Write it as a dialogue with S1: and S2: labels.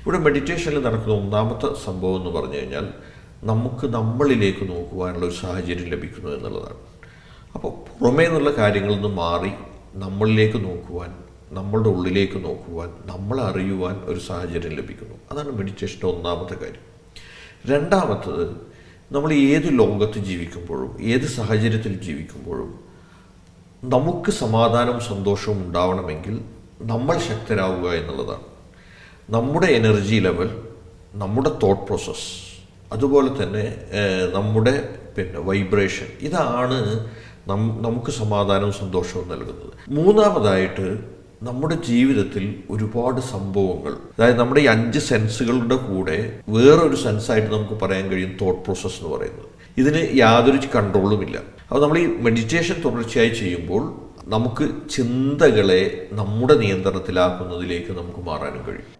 S1: ഇവിടെ മെഡിറ്റേഷനിൽ നടക്കുന്ന ഒന്നാമത്തെ സംഭവം എന്ന് പറഞ്ഞു കഴിഞ്ഞാൽ നമുക്ക് നമ്മളിലേക്ക് നോക്കുവാനുള്ള ഒരു സാഹചര്യം ലഭിക്കുന്നു എന്നുള്ളതാണ്. അപ്പോൾ പുറമേ നിന്നുള്ള കാര്യങ്ങളിൽ നിന്ന് മാറി നമ്മളിലേക്ക് നോക്കുവാൻ, നമ്മളുടെ ഉള്ളിലേക്ക് നോക്കുവാൻ, നമ്മളെ അറിയുവാൻ ഒരു സാഹചര്യം ലഭിക്കുന്നു. അതാണ് മെഡിറ്റേഷൻ്റെ ഒന്നാമത്തെ കാര്യം. രണ്ടാമത്തത്, നമ്മൾ ഏത് ലോകത്ത് ജീവിക്കുമ്പോഴും ഏത് സാഹചര്യത്തിൽ ജീവിക്കുമ്പോഴും നമുക്ക് സമാധാനവും സന്തോഷവും ഉണ്ടാവണമെങ്കിൽ നമ്മൾ ശക്തരാവുക എന്നുള്ളതാണ്. നമ്മുടെ എനർജി ലെവൽ, നമ്മുടെ തോട്ട് പ്രോസസ്സ്, അതുപോലെ തന്നെ നമ്മുടെ വൈബ്രേഷൻ, ഇതാണ് നമുക്ക് സമാധാനവും സന്തോഷവും നൽകുന്നത്. മൂന്നാമതായിട്ട്, നമ്മുടെ ജീവിതത്തിൽ ഒരുപാട് സംഭവങ്ങൾ, അതായത് നമ്മുടെ ഈ 5 സെൻസുകളുടെ കൂടെ വേറൊരു സെൻസായിട്ട് നമുക്ക് പറയാൻ കഴിയും തോട്ട് പ്രോസസ്സ് എന്ന് പറയുന്നത്. ഇതിന് യാതൊരു കൺട്രോളുമില്ല. അപ്പോൾ നമ്മൾ ഈ മെഡിറ്റേഷൻ തുടർച്ചയായി ചെയ്യുമ്പോൾ നമുക്ക് ചിന്തകളെ നമ്മുടെ നിയന്ത്രണത്തിലാക്കുന്നതിലേക്ക് നമുക്ക് മാറാനും കഴിയും.